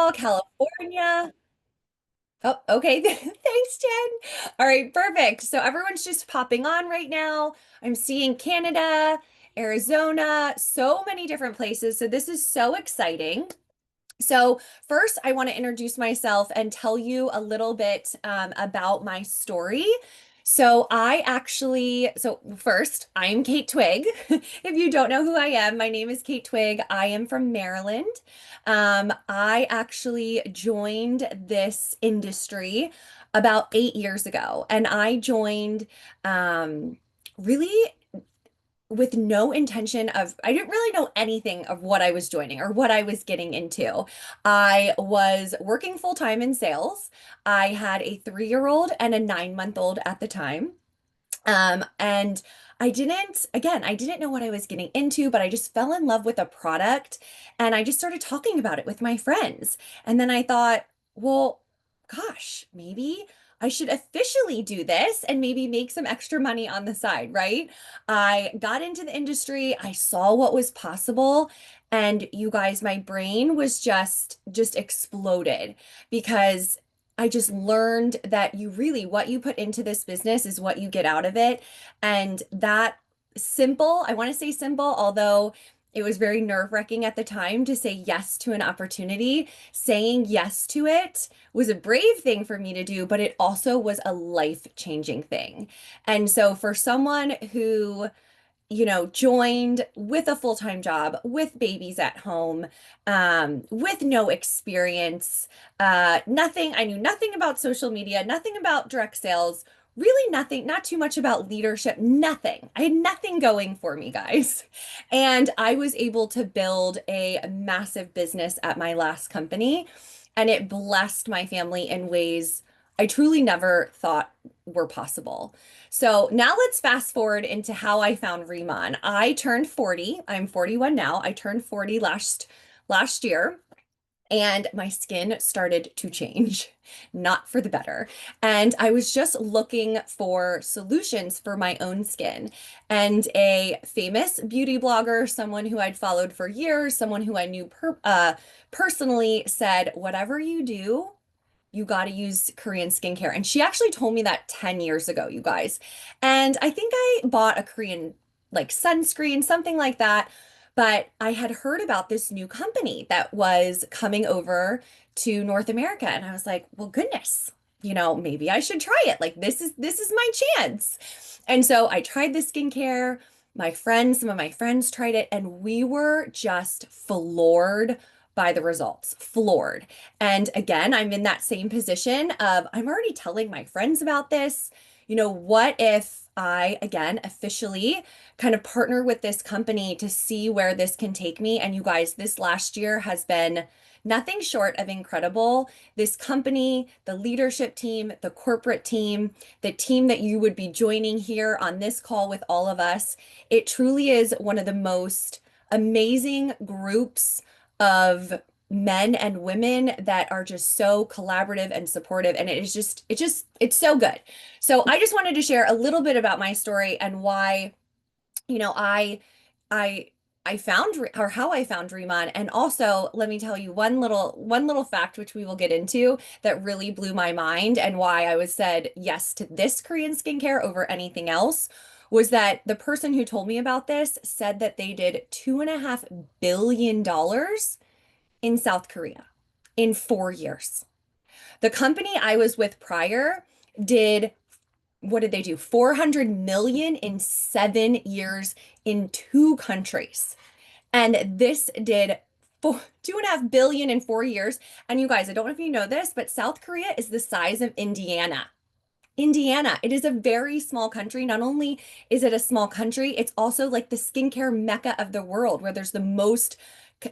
Montreal, California. Oh, okay. Thanks, Jen. All right, perfect. So everyone's just popping on right now. I'm seeing Canada, Arizona, so many different places. So this is so exciting. So, first, I want to introduce myself and tell you a little bit about my story. First, I'm Kate Twigg. If you don't know who I am, my name is Kate Twigg. I am from Maryland. I actually joined this industry about 8 years ago, and I joined really with no intention of, I didn't really know anything of what I was joining or what I was getting into. I was working full time in sales. I had a 3-year-old and a 9-month-old at the time. And I didn't know what I was getting into, but I just fell in love with a product and I just started talking about it with my friends. And then I thought, well, gosh, maybe I should officially do this and maybe make some extra money on the side, right? I got into the industry, I saw what was possible, and you guys, my brain was just exploded because I just learned that what you put into this business is what you get out of it. And that simple, I want to say simple, although it was very nerve-wracking at the time to say yes to an opportunity. Saying yes to it was a brave thing for me to do, but it also was a life-changing thing. And so for someone who joined with a full-time job, with babies at home, with no experience, I knew nothing about social media, nothing about direct sales, really nothing, not too much about leadership, nothing. I had nothing going for me, guys. And I was able to build a massive business at my last company, and it blessed my family in ways I truly never thought were possible. So now let's fast forward into how I found Riemann. I turned 40. I'm 41 now. I turned 40 last year and my skin started to change, not for the better. And I was just looking for solutions for my own skin. And a famous beauty blogger, someone who I'd followed for years, someone who I knew personally said, whatever you do, you got to use Korean skincare. And she actually told me that 10 years ago, you guys. And I think I bought a Korean like sunscreen, something like that. But I had heard about this new company that was coming over to North America. And I was like, well, goodness, maybe I should try it. Like this is my chance. And so I tried the skincare. Some of my friends tried it, and we were just floored by the results, floored. And again, I'm in that same position of I'm already telling my friends about this. What if I, again, officially kind of partner with this company to see where this can take me? And you guys, this last year has been nothing short of incredible. This company, the leadership team, the corporate team, the team that you would be joining here on this call with all of us, it truly is one of the most amazing groups of men and women that are just so collaborative and supportive, and it's so good. So I just wanted to share a little bit about my story and why you know I I found or how I found Riemann. And also let me tell you one little fact which we will get into that really blew my mind and why I was said yes to this Korean skincare over anything else was that the person who told me about this said that they did $2.5 billion in South Korea in 4 years. The company I was with prior did, what did they do? 400 million in 7 years in two countries. And this did 2.5 billion in 4 years. And you guys, I don't know if you know this, but South Korea is the size of Indiana. Indiana, it is a very small country. Not only is it a small country, it's also like the skincare mecca of the world where there's the most,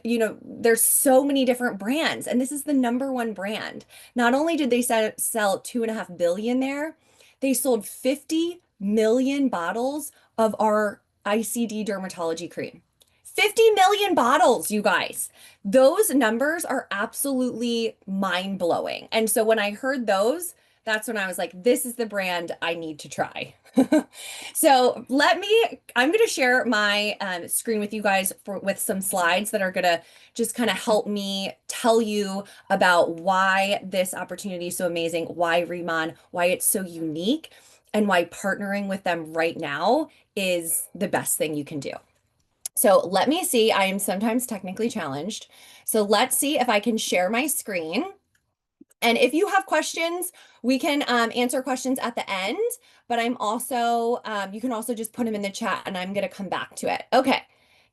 there's so many different brands, and this is the number one brand. Not only did they sell 2.5 billion there, they sold 50 million bottles of our ICD dermatology cream. 50 million bottles, you guys. Those numbers are absolutely mind-blowing. And so when I heard those, that's when I was like, this is the brand I need to try. So I'm going to share my screen with you guys with some slides that are going to just kind of help me tell you about why this opportunity is so amazing, why Riemann, why it's so unique, and why partnering with them right now is the best thing you can do. So let me see. I am sometimes technically challenged. So let's see if I can share my screen. And if you have questions, we can answer questions at the end, but I'm also, you can also just put them in the chat and I'm going to come back to it. Okay.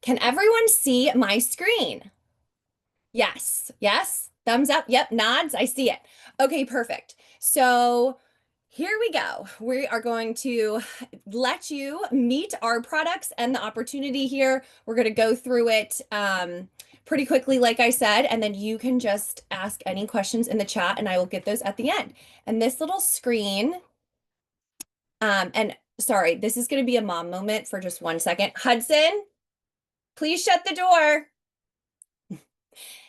Can everyone see my screen? Yes. Yes. Thumbs up. Yep. Nods. I see it. Okay. Perfect. So here we go. We are going to let you meet our products and the opportunity here. We're going to go through it pretty quickly, like I said, and then you can just ask any questions in the chat and I will get those at the end. And this little screen, and sorry, this is going to be a mom moment for just 1 second. Hudson, please shut the door.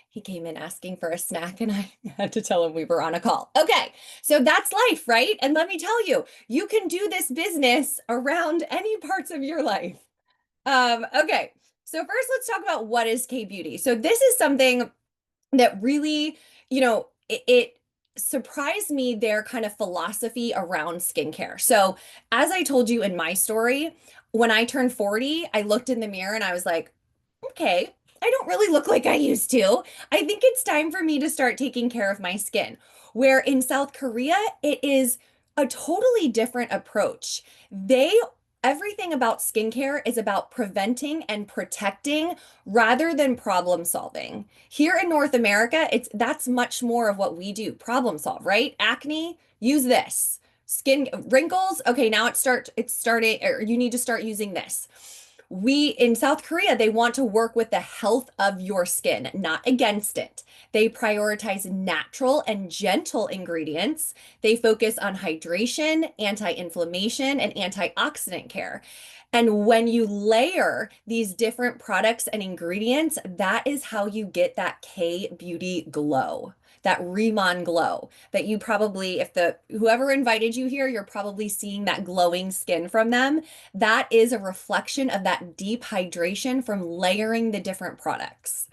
He came in asking for a snack and I had to tell him we were on a call. Okay, so that's life, right? And let me tell you, you can do this business around any parts of your life. Okay, so first let's talk about what is K-beauty. So this is something that really, it surprised me their kind of philosophy around skincare. So as I told you in my story, when I turned 40, I looked in the mirror and I was like, okay, I don't really look like I used to. I think it's time for me to start taking care of my skin. Where in South Korea, it is a totally different approach. They Everything about skincare is about preventing and protecting rather than problem solving. Here in North America, that's much more of what we do. Problem solve, right? Acne, use this. Skin wrinkles, okay, now it's starting, or you need to start using this. We in South Korea, they want to work with the health of your skin, not against it. They prioritize natural and gentle ingredients. They focus on hydration, anti-inflammation, and antioxidant care. And when you layer these different products and ingredients, that is how you get that K beauty glow, that Riemann glow that you probably, if the whoever invited you here, you're probably seeing that glowing skin from them. That is a reflection of that deep hydration from layering the different products.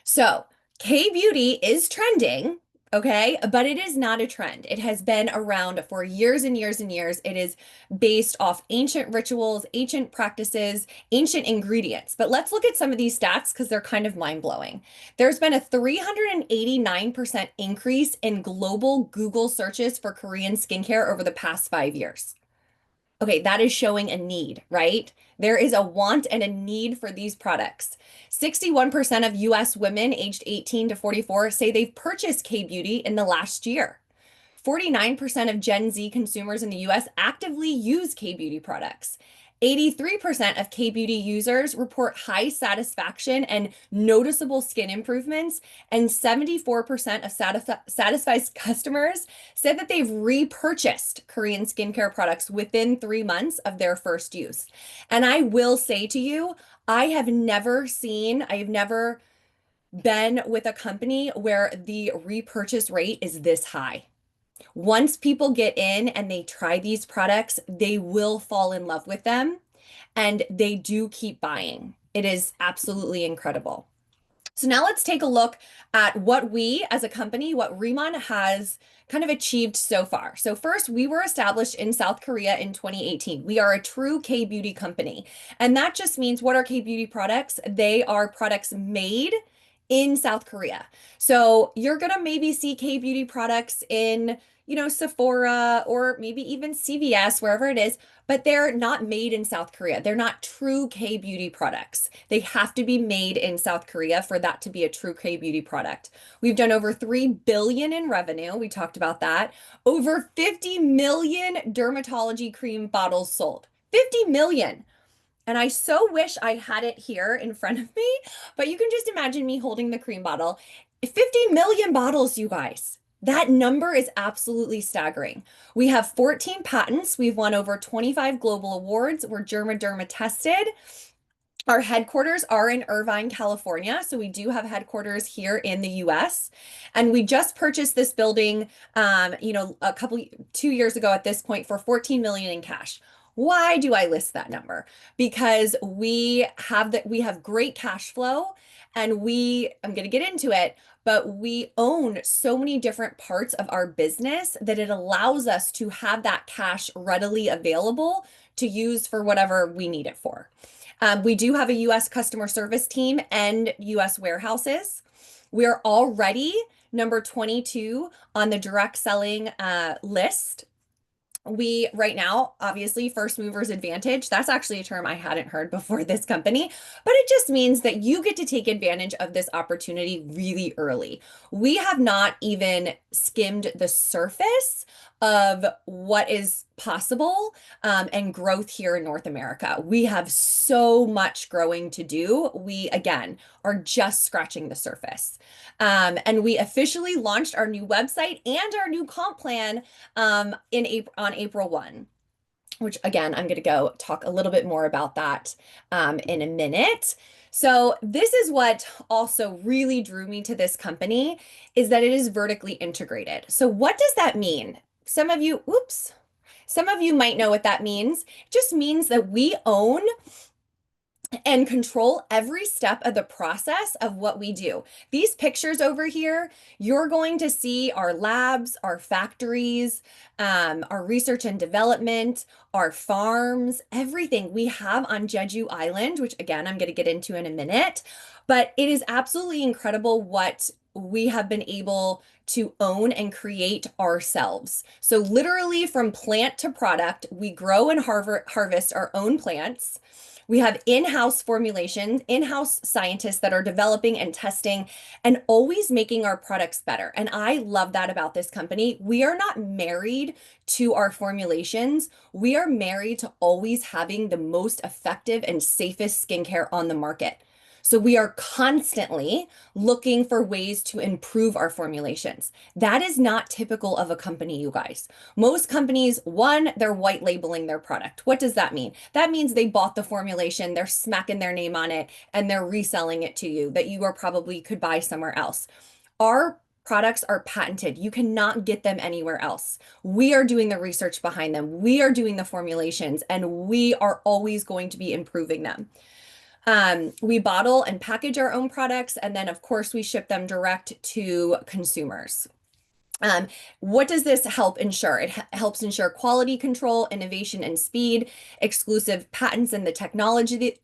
So, K beauty is trending, okay, but it is not a trend. It has been around for years and years and years. It is based off ancient rituals, ancient practices, ancient ingredients. But let's look at some of these stats because they're kind of mind-blowing. There's been a 389% increase in global Google searches for Korean skincare over the past 5 years. Okay, that is showing a need, right? There is a want and a need for these products. 61% of US women aged 18 to 44 say they've purchased K-beauty in the last year. 49% of Gen Z consumers in the US actively use K-beauty products. 83% of K-beauty users report high satisfaction and noticeable skin improvements, and 74% of satisfied customers said that they've repurchased Korean skincare products within 3 months of their first use. And I will say to you, I have never been with a company where the repurchase rate is this high. Once people get in and they try these products, they will fall in love with them and they do keep buying. It is absolutely incredible. So now let's take a look at what we as a company, what Riemann has kind of achieved so far. So first, we were established in South Korea in 2018. We are a true K-beauty company. And that just means, what are K-beauty products? They are products made in South Korea. So you're going to maybe see K-beauty products in, Sephora or maybe even CVS, wherever it is, but they're not made in South Korea. They're not true K-beauty products. They have to be made in South Korea for that to be a true K-beauty product. We've done over 3 billion in revenue. We talked about that. Over 50 million dermatology cream bottles sold. 50 million. And I so wish I had it here in front of me, but you can just imagine me holding the cream bottle. 50 million bottles, you guys. That number is absolutely staggering. We have 14 patents. We've won over 25 global awards. We're Derma tested. Our headquarters are in Irvine, California. So we do have headquarters here in the US. And we just purchased this building, a couple, 2 years ago at this point for 14 million in cash. Why do I list that number? Because we have great cash flow and I'm going to get into it, but we own so many different parts of our business that it allows us to have that cash readily available to use for whatever we need it for. We do have a US customer service team and US warehouses. We're already number 22 on the direct selling list. We right now, obviously, first movers advantage. That's actually a term I hadn't heard before this company, but it just means that you get to take advantage of this opportunity really early. We have not even skimmed the surface of what is possible and growth here in North America. We have so much growing to do. We, again, are just scratching the surface. And we officially launched our new website and our new comp plan on April 1, which again, I'm going to go talk a little bit more about that in a minute. So this is what also really drew me to this company is that it is vertically integrated. So what does that mean? Some of you might know what that means. It just means that we own and control every step of the process of what we do. These pictures over here, you're going to see our labs, our factories, our research and development, our farms, everything we have on Jeju Island, which again, I'm going to get into in a minute. But it is absolutely incredible what we have been able to own and create ourselves. So literally from plant to product, we grow and harvest our own plants. We have in-house formulations, in-house scientists that are developing and testing and always making our products better. And I love that about this company. We are not married to our formulations. We are married to always having the most effective and safest skincare on the market. So we are constantly looking for ways to improve our formulations. That is not typical of a company, you guys. Most companies, one, they're white labeling their product. What does that mean? That means they bought the formulation, they're smacking their name on it, and they're reselling it to you that you are probably could buy somewhere else. Our products are patented. You cannot get them anywhere else. We are doing the research behind them. We are doing the formulations, and we are always going to be improving them. We bottle and package our own products, and then, of course, we ship them direct to consumers. What does this help ensure? It helps ensure quality control, innovation, and speed, exclusive patents and the technology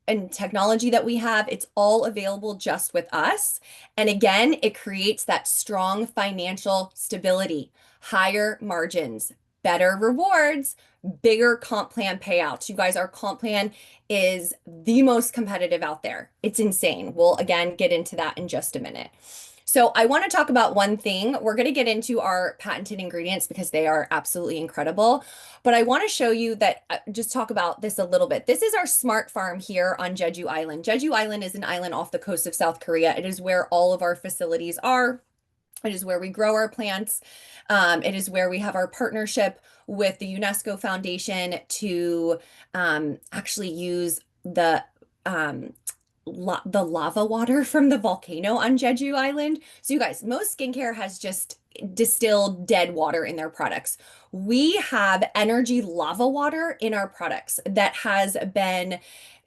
that we have. It's all available just with us. And again, it creates that strong financial stability, higher margins, better rewards, bigger comp plan payouts. You guys, our comp plan is the most competitive out there. It's insane. We'll again get into that in just a minute. So I want to talk about one thing. We're going to get into our patented ingredients because they are absolutely incredible. But I want to show you that, just talk about this a little bit. This is our smart farm here on Jeju Island. Jeju Island is an island off the coast of South Korea. It is where all of our facilities are. It is where we grow our plants. It is where we have our partnership with the UNESCO Foundation to actually use the lava water from the volcano on Jeju Island. So you guys, most skincare has just distilled dead water in their products. We have energy lava water in our products that has been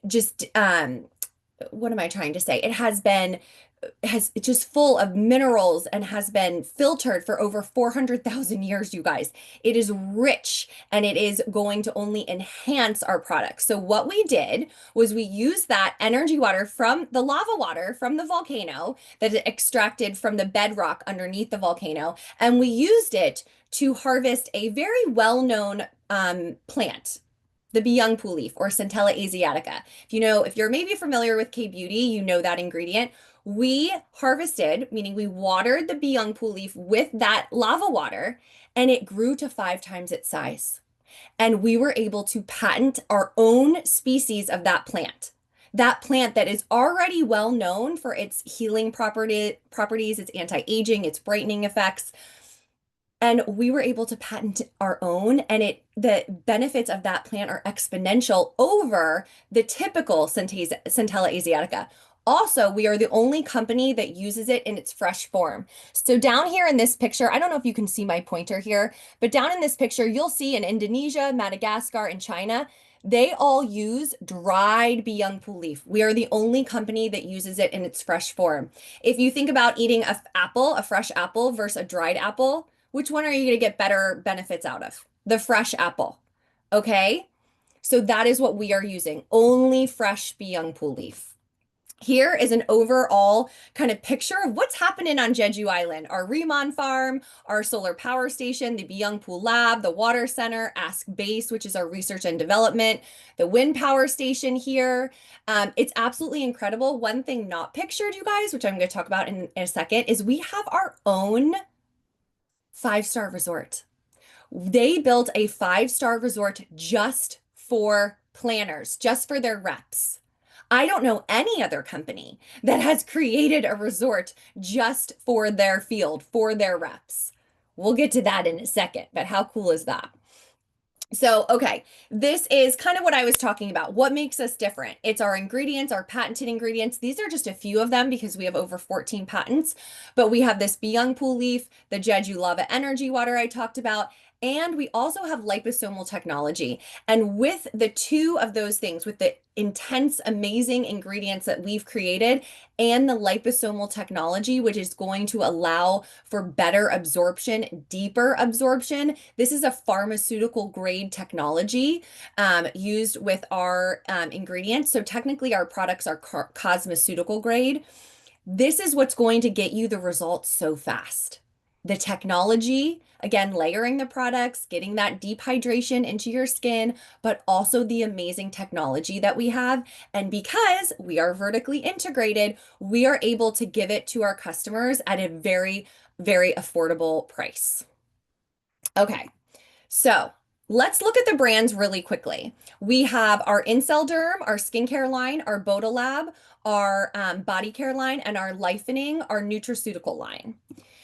just what am I trying to say? It has been it's just full of minerals and has been filtered for over 400,000 years, you guys. It is rich and it is going to only enhance our products. So what we did was we used that energy water from the lava water from the volcano that is extracted from the bedrock underneath the volcano, and we used it to harvest a very well-known plant, the Byungpu leaf or Centella asiatica. If you're maybe familiar with K-beauty, you know that ingredient. We harvested, meaning we watered the Byungpu leaf with that lava water, and it grew to 5 times its size. And we were able to patent our own species of that plant. That plant that is already well known for its healing properties, its anti-aging, its brightening effects. And we were able to patent our own, and the benefits of that plant are exponential over the typical Centella asiatica. Also, we are the only company that uses it in its fresh form. So down here in this picture, I don't know if you can see my pointer here, but down in this picture, you'll see in Indonesia, Madagascar, and China, they all use dried Biangpu leaf. We are the only company that uses it in its fresh form. If you think about eating a fresh apple versus a dried apple, which one are you going to get better benefits out of? The fresh apple. Okay. So that is what we are using. Only fresh Biangpu leaf. Here is an overall kind of picture of what's happening on Jeju Island. Our Remon farm, our solar power station, the Byungpool Lab, the water center, Ask Base, which is our research and development, the wind power station here. It's absolutely incredible. One thing not pictured, you guys, which I'm going to talk about in a second, is we have our own five-star resort. They built a five-star resort just for planners, just for their reps. I don't know any other company that has created a resort just for their field, for their reps. We'll get to that in a second, but how cool is that? So, okay, this is kind of what I was talking about. What makes us different? It's our ingredients, our patented ingredients. These are just a few of them because we have over 14 patents, but we have this Byungpool leaf, the Jeju lava energy water I talked about, and we also have liposomal technology. And with the two of those things, with the intense, amazing ingredients that we've created and the liposomal technology, which is going to allow for better absorption, deeper absorption. This is a pharmaceutical grade technology used with our ingredients. So technically our products are cosmeceutical grade. This is what's going to get you the results so fast. The technology, again, layering the products, getting that deep hydration into your skin, but also the amazing technology that we have. And because we are vertically integrated, we are able to give it to our customers at a very, very affordable price. Okay, so let's look at the brands really quickly. We have our Incel Derm, our skincare line, our Boda Lab, our body care line, and our Lifening, our nutraceutical line.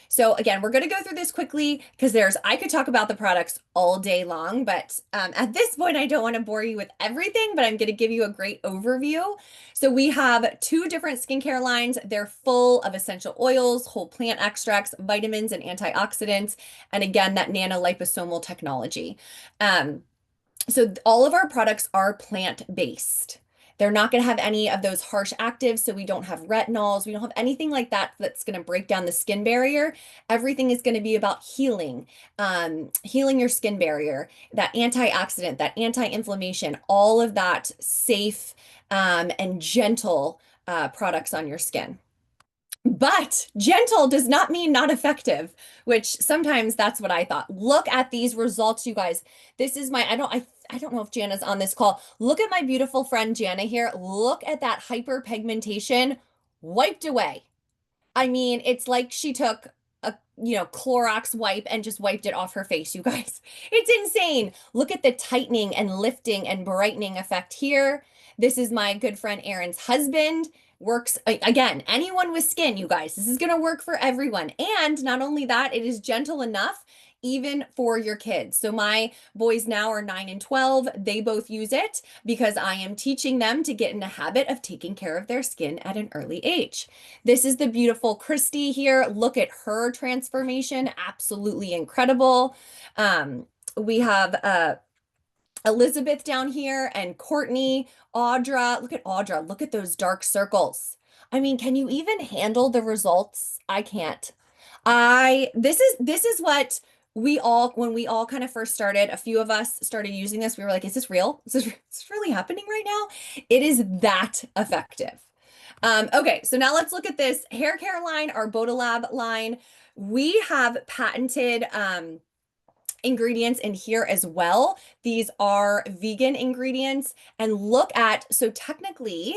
So again, we're going to go through this quickly because I could talk about the products all day long, but at this point, I don't want to bore you with everything, but I'm going to give you a great overview. So we have two different skincare lines. They're full of essential oils, whole plant extracts, vitamins, and antioxidants. And again, that nanoliposomal technology. So all of our products are plant-based. They're not going to have any of those harsh actives, so we don't have retinols. We don't have anything like that that's going to break down the skin barrier. Everything is going to be about healing, healing your skin barrier, that antioxidant, that anti-inflammation, all of that safe and gentle products on your skin. But gentle does not mean not effective, which sometimes that's what I thought. Look at these results, you guys. This is I don't know if Jana's on this call. Look at my beautiful friend Jana here. Look at that hyperpigmentation wiped away. I mean, it's like she took a, Clorox wipe and just wiped it off her face, you guys. It's insane. Look at the tightening and lifting and brightening effect here. This is my good friend Aaron's husband. Works again, anyone with skin, you guys. This is going to work for everyone. And not only that, it is gentle enough even for your kids. So my boys now are 9 and 12. They both use it because I am teaching them to get in a habit of taking care of their skin at an early age. This is the beautiful Christy here. Look at her transformation. Absolutely incredible. We have Elizabeth down here and Courtney, Audra. Look at Audra. Look at those dark circles. I mean, can you even handle the results? I can't. This is what we all, when we all kind of first started, a few of us started using this. We were like, is this real? Is this really happening right now? It is that effective. Okay, so now let's look at this hair care line, our Boda Lab line. We have patented ingredients in here as well. These are vegan ingredients. And look at, so technically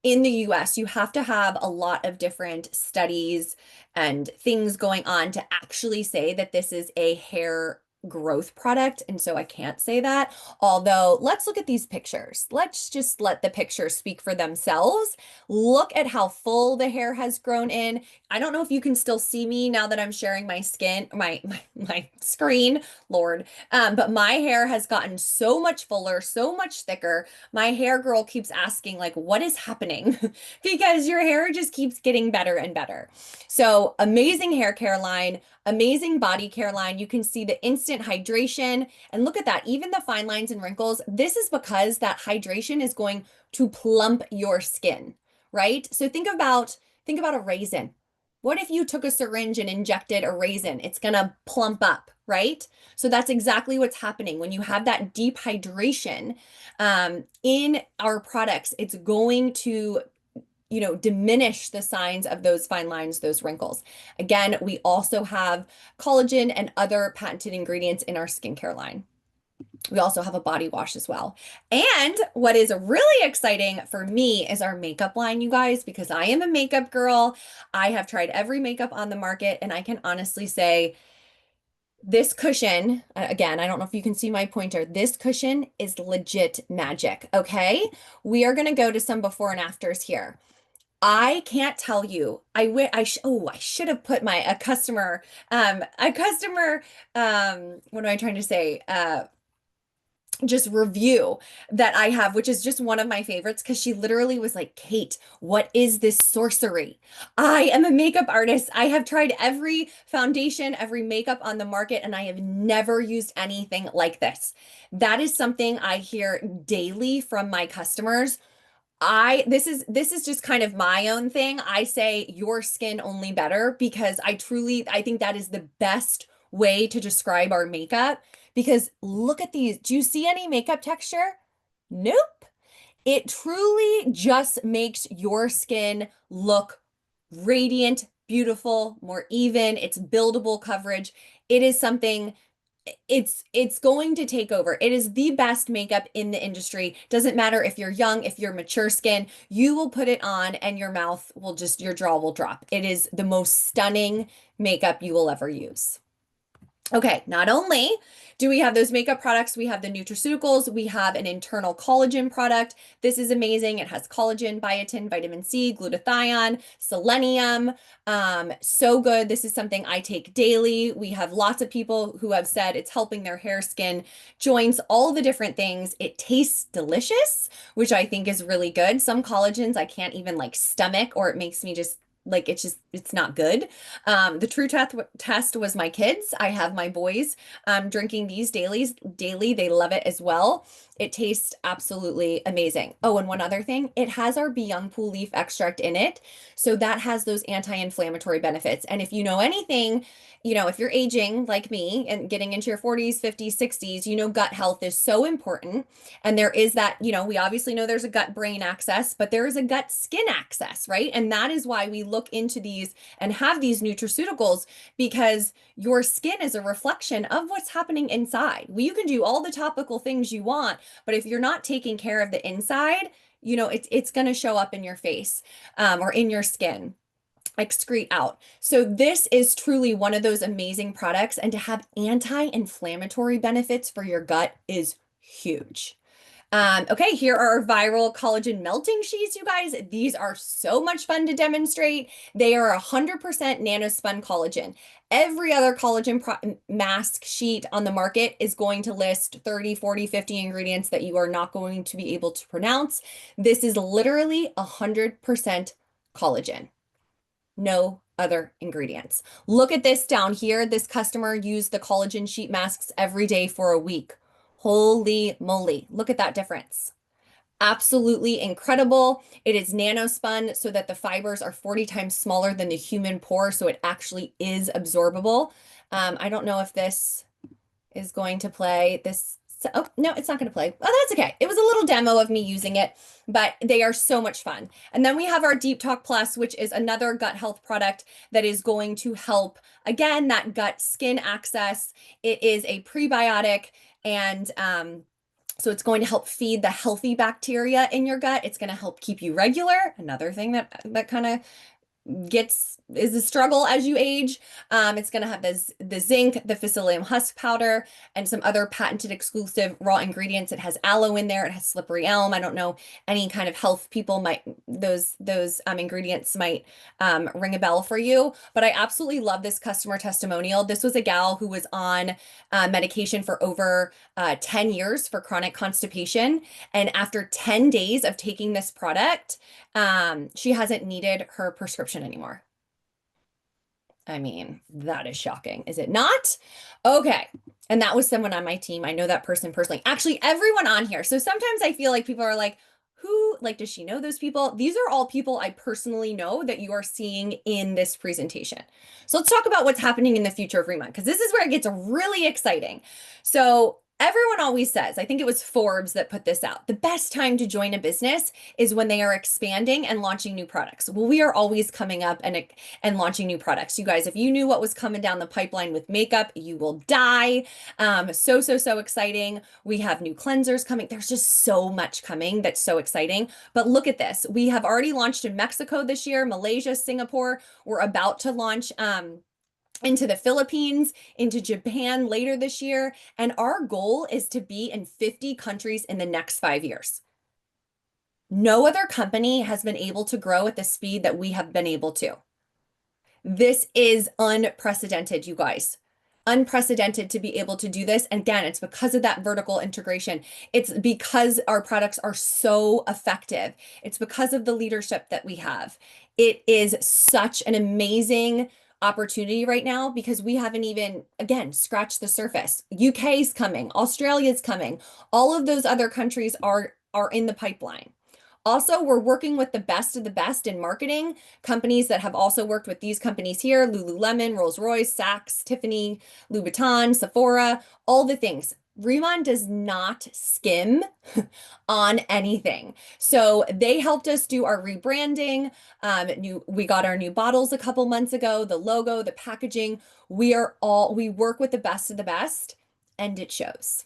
in the US, you have to have a lot of different studies and things going on to actually say that this is a hair growth product, and so I can't say that. Although, let's look at these pictures. Let's just let the pictures speak for themselves. Look at how full the hair has grown in. I don't know if you can still see me now that I'm sharing my skin, my screen, Lord. But my hair has gotten so much fuller, so much thicker. My hair girl keeps asking, like, what is happening? Because your hair just keeps getting better and better. So amazing hair care line, amazing body care line. You can see the instant hydration. And look at that, even the fine lines and wrinkles. This is because that hydration is going to plump your skin, right? So think about a raisin. What if you took a syringe and injected a raisin? It's gonna plump up, right? So that's exactly what's happening. When you have that deep hydration in our products, it's going to diminish the signs of those fine lines, those wrinkles. Again, we also have collagen and other patented ingredients in our skincare line. We also have a body wash as well. And what is really exciting for me is our makeup line, you guys, because I am a makeup girl. I have tried every makeup on the market, and I can honestly say this cushion, again, I don't know if you can see my pointer. This cushion is legit magic, okay? We are going to go to some before and afters here. I can't tell you. I should have put what am I trying to say? Just review that I have, which is just one of my favorites because she literally was like, Kate, what is this sorcery? I am a makeup artist. I have tried every foundation, every makeup on the market, and I have never used anything like this. That is something I hear daily from my customers. This is just kind of my own thing. I say your skin only better because I think that is the best way to describe our makeup because look at these. Do you see any makeup texture? Nope. It truly just makes your skin look radiant, beautiful, more even. It's buildable coverage. It is something it's going to take over. It is the best makeup in the industry. Doesn't matter if you're young, if you're mature skin, you will put it on and your jaw will drop. It is the most stunning makeup you will ever use. Okay, not only do we have those makeup products, we have the nutraceuticals, we have an internal collagen product. This is amazing. It has collagen, biotin, vitamin C, glutathione, selenium. So good. This is something I take daily. We have lots of people who have said it's helping their hair, skin, joints, all the different things. It tastes delicious, which I think is really good. Some collagens I can't even like stomach, or it makes me just like it's not good. The true test was my kids. I have my boys drinking these daily. They love it as well. It tastes absolutely amazing. Oh, and one other thing, it has our Be Young Pool leaf extract in it. So that has those anti-inflammatory benefits. And if you know anything, if you're aging like me and getting into your 40s, 50s, 60s, gut health is so important. And there is that, we obviously know there's a gut brain axis, but there is a gut skin axis, right? And that is why we look into these and have these nutraceuticals because your skin is a reflection of what's happening inside. Well, you can do all the topical things you want, but if you're not taking care of the inside, it's going to show up in your face or in your skin excrete out. So this is truly one of those amazing products, and to have anti-inflammatory benefits for your gut is huge. Okay, here are our viral collagen melting sheets, you guys. These are so much fun to demonstrate. They are 100% nanospun collagen. Every other collagen mask sheet on the market is going to list 30, 40, 50 ingredients that you are not going to be able to pronounce. This is literally 100% collagen. No other ingredients. Look at this down here. This customer used the collagen sheet masks every day for a week. Holy moly. Look at that difference. Absolutely incredible. It is nanospun so that the fibers are 40 times smaller than the human pore, so it actually is absorbable. I don't know if this is going to play this. Oh, no, it's not going to play. Oh, that's okay. It was a little demo of me using it, but they are so much fun. And then we have our Deep Talk Plus, which is another gut health product that is going to help, again, that gut skin access. It is a prebiotic and so it's going to help feed the healthy bacteria in your gut. It's going to help keep you regular. Another thing that kind of gets is a struggle as you age. It's going to have the zinc, the psyllium husk powder, and some other patented exclusive raw ingredients. It has aloe in there. It has slippery elm. I don't know, any kind of health people might those ingredients might ring a bell for you. But I absolutely love this customer testimonial. This was a gal who was on medication for over 10 years for chronic constipation, and after 10 days of taking this product, she hasn't needed her prescription anymore. I mean, that is shocking, is it not? Okay. And that was someone on my team. I know that person personally. Actually, everyone on here. So sometimes I feel like people are like, who, like, does she know those people? These are all people I personally know that you are seeing in this presentation. So let's talk about what's happening in the future of Remont, because this is where it gets really exciting. So everyone always says, I think it was Forbes that put this out, the best time to join a business is when they are expanding and launching new products. Well, we are always coming up and launching new products. You guys, if you knew what was coming down the pipeline with makeup, you will die. So exciting. We have new cleansers coming. There's just so much coming that's so exciting. But look at this. We have already launched in Mexico this year, Malaysia, Singapore. We're about to launch into the Philippines, into Japan later this year. And our goal is to be in 50 countries in the next 5 years. No other company has been able to grow at the speed that we have been able to. This is unprecedented, you guys. Unprecedented to be able to do this. And again, it's because of that vertical integration. It's because our products are so effective. It's because of the leadership that we have. It is such an amazing opportunity right now because we haven't even, again, scratched the surface. UK's coming, Australia's coming. All of those other countries are in the pipeline. Also, we're working with the best of the best in marketing, companies that have also worked with these companies here, Lululemon, Rolls-Royce, Saks, Tiffany, Louboutin, Sephora, all the things. Remon does not skim on anything. So they helped us do our rebranding. We got our new bottles a couple months ago, the logo, the packaging. We work with the best of the best, and it shows.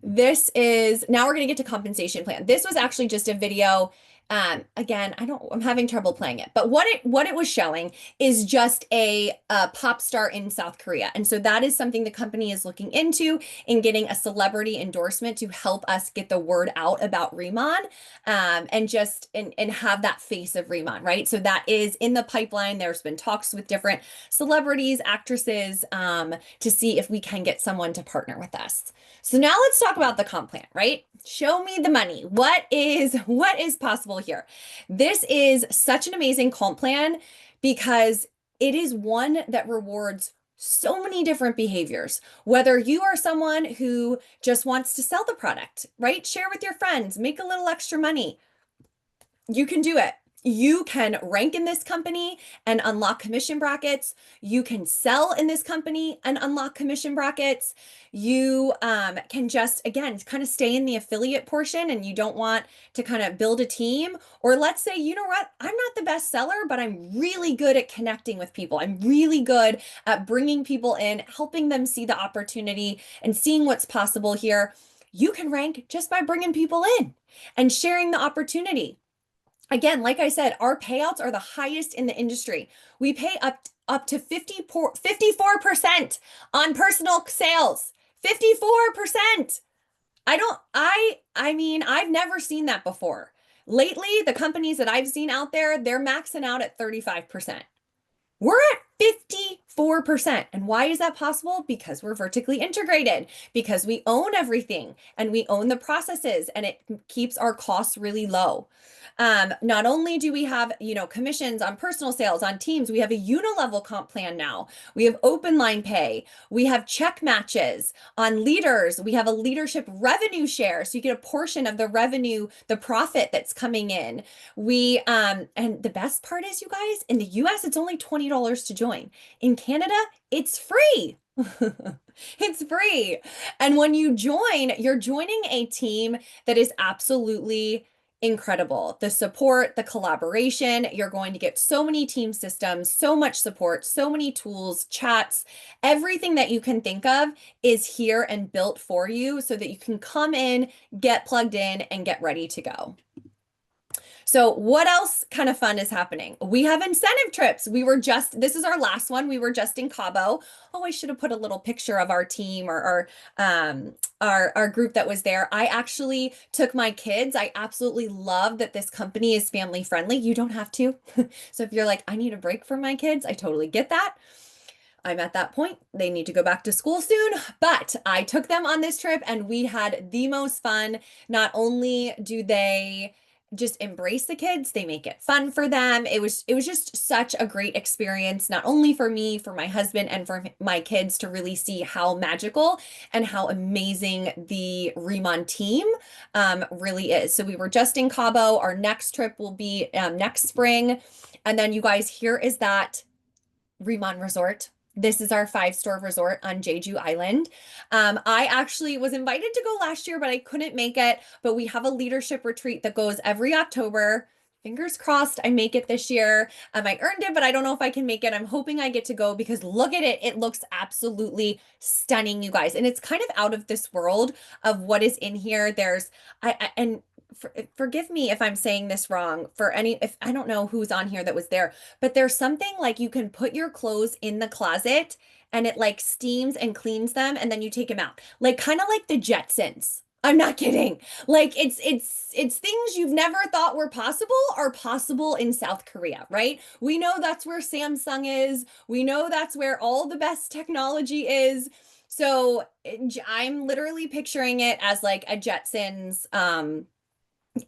This is, now we're going to get to compensation plan. This was actually just a video. Again, I'm having trouble playing it, but what it was showing is just a pop star in South Korea. And so that is something the company is looking into in getting a celebrity endorsement to help us get the word out about Remon, and have that face of Remon, right? So that is in the pipeline. There's been talks with different celebrities, actresses, to see if we can get someone to partner with us. So now let's talk about the comp plan, right? Show me the money. What is possible here? This is such an amazing comp plan because it is one that rewards so many different behaviors. Whether you are someone who just wants to sell the product, right? Share with your friends, make a little extra money. You can do it. You can rank in this company and unlock commission brackets. You can sell in this company and unlock commission brackets. You can just, again, kind of stay in the affiliate portion and you don't want to kind of build a team. Or let's say, you know what, I'm not the best seller, but I'm really good at connecting with people. I'm really good at bringing people in, helping them see the opportunity and seeing what's possible here. You can rank just by bringing people in and sharing the opportunity. Again, like I said, our payouts are the highest in the industry. We pay up to 54% on personal sales. 54%. I mean, I've never seen that before. Lately, the companies that I've seen out there, they're maxing out at 35%. We're at 54%. And why is that possible? Because we're vertically integrated, because we own everything and we own the processes, and it keeps our costs really low. Not only do we have, commissions on personal sales, on teams, we have a unilevel comp plan now. We have open line pay. We have check matches on leaders. We have a leadership revenue share. So you get a portion of the revenue, the profit that's coming in. And the best part is, you guys, in the US, it's only $20 to join. In Canada, it's free. It's free. And when you join, you're joining a team that is absolutely incredible. The support, the collaboration, you're going to get so many team systems, so much support, so many tools, chats, everything that you can think of is here and built for you so that you can come in, get plugged in, and get ready to go. So what else kind of fun is happening? We have incentive trips. This is our last one. We were just in Cabo. Oh, I should have put a little picture of our team or our group that was there. I actually took my kids. I absolutely love that this company is family friendly. You don't have to. So if you're like, I need a break from my kids, I totally get that. I'm at that point. They need to go back to school soon, but I took them on this trip and we had the most fun. Not only do they just embrace the kids, they make it fun for them. It was just such a great experience, not only for me, for my husband, and for my kids to really see how magical and how amazing the Remon team really is. So we were just in Cabo. Our next trip will be next spring. And then you guys, here is that Remon Resort. This is our five-star resort on Jeju Island. I actually was invited to go last year, but I couldn't make it. But we have a leadership retreat that goes every October. Fingers crossed I make it this year. I earned it, but I don't know if I can make it. I'm hoping I get to go because look at it. It looks absolutely stunning, you guys. And it's kind of out of this world of what is in here. And forgive me if I'm saying this wrong if I don't know who's on here that was there, but there's something like you can put your clothes in the closet and it like steams and cleans them and then you take them out. Like kind of like the Jetsons. I'm not kidding. Like it's things you've never thought were possible are possible in South Korea, right? We know that's where Samsung is. We know that's where all the best technology is. So I'm literally picturing it as like a Jetsons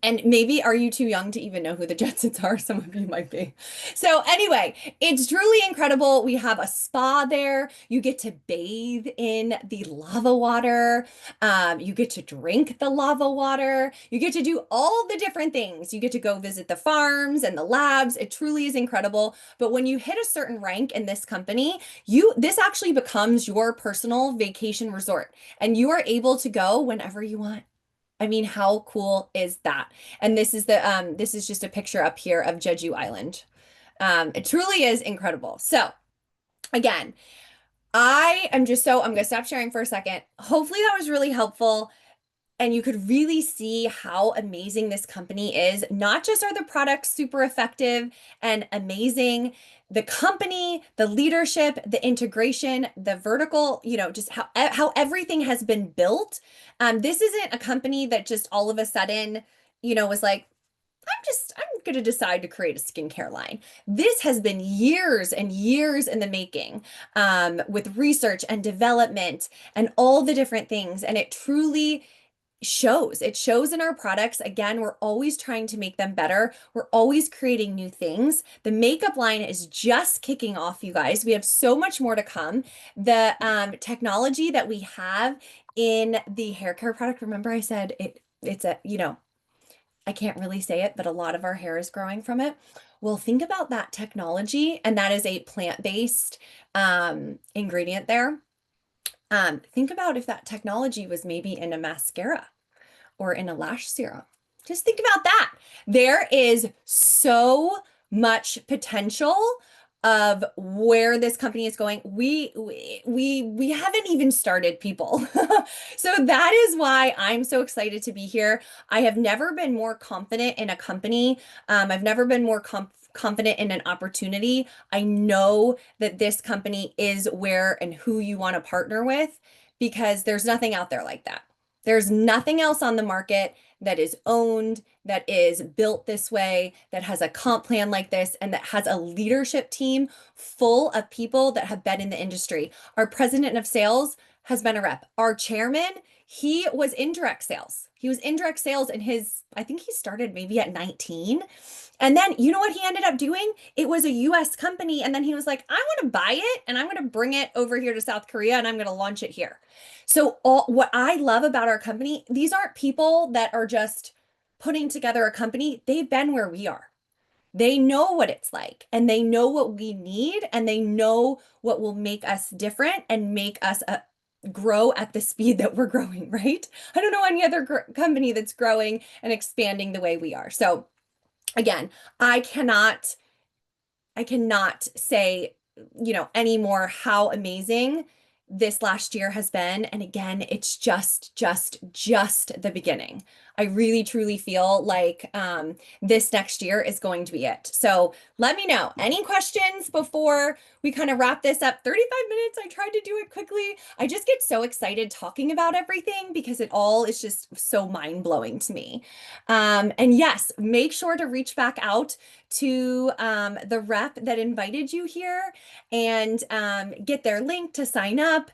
and maybe are you too young to even know who the Jetsons are? Some of you might be. So anyway, it's truly incredible. We have a spa there. You get to bathe in the lava water. You get to drink the lava water. You get to do all the different things. You get to go visit the farms and the labs. It truly is incredible. But when you hit a certain rank in this company, this actually becomes your personal vacation resort, and you are able to go whenever you want. I mean, how cool is that? And this is just a picture up here of Jeju Island. It truly is incredible. So again, I'm going to stop sharing for a second. Hopefully that was really helpful and you could really see how amazing this company is. Not just are the products super effective and amazing, the company, the leadership, the integration, the vertical, just how everything has been built. This isn't a company that just all of a sudden, was like, I'm going to decide to create a skincare line. This has been years and years in the making, with research and development and all the different things. And it truly shows. It shows in our products. Again, we're always trying to make them better. We're always creating new things. The makeup line is just kicking off, you guys. We have so much more to come. The technology that we have in the hair care product, remember I said it's I can't really say it, but a lot of our hair is growing from it. Well, think about that technology, and that is a plant-based ingredient there. Think about if that technology was maybe in a mascara or in a lash serum. Just think about that. There is so much potential of where this company is going. We haven't even started, people. So that is why I'm so excited to be here. I have never been more confident in a company. I've never been more confident in an opportunity. I know that this company is where and who you want to partner with because there's nothing out there like that. There's nothing else on the market that is owned, that is built this way, that has a comp plan like this, and that has a leadership team full of people that have been in the industry. Our president of sales has been a rep. Our chairman, he was in direct sales. He was in direct sales in I think he started maybe at 19. And then you know what he ended up doing? It was a US company. And then he was like, I want to buy it and I'm going to bring it over here to South Korea and I'm going to launch it here. So what I love about our company, these aren't people that are just putting together a company. They've been where we are. They know what it's like and they know what we need and they know what will make us different and make us grow at the speed that we're growing, right? I don't know any other company that's growing and expanding the way we are. So again, I cannot say, anymore how amazing this last year has been. And again, it's just the beginning. I really truly feel like this next year is going to be it. So let me know any questions before we kind of wrap this up. 35 minutes. I tried to do it quickly. I just get so excited talking about everything because it all is just so mind blowing to me. And yes, make sure to reach back out to the rep that invited you here and get their link to sign up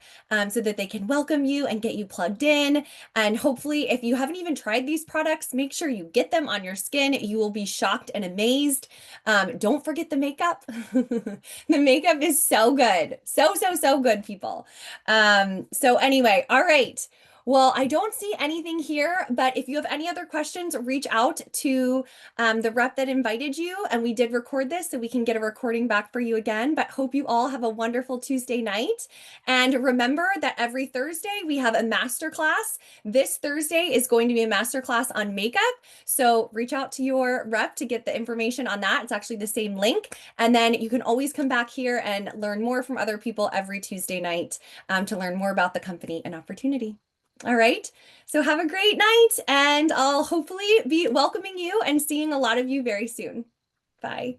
so that they can welcome you and get you plugged in. And hopefully, if you haven't even tried these products, make sure you get them on your skin. You will be shocked and amazed. Don't forget the makeup. The makeup is so good. So good, people. So anyway, all right. Well, I don't see anything here, but if you have any other questions, reach out to the rep that invited you. And we did record this, so we can get a recording back for you again. But hope you all have a wonderful Tuesday night. And remember that every Thursday we have a masterclass. This Thursday is going to be a masterclass on makeup. So reach out to your rep to get the information on that. It's actually the same link. And then you can always come back here and learn more from other people every Tuesday night to learn more about the company and opportunity. All right. So have a great night, and I'll hopefully be welcoming you and seeing a lot of you very soon. Bye.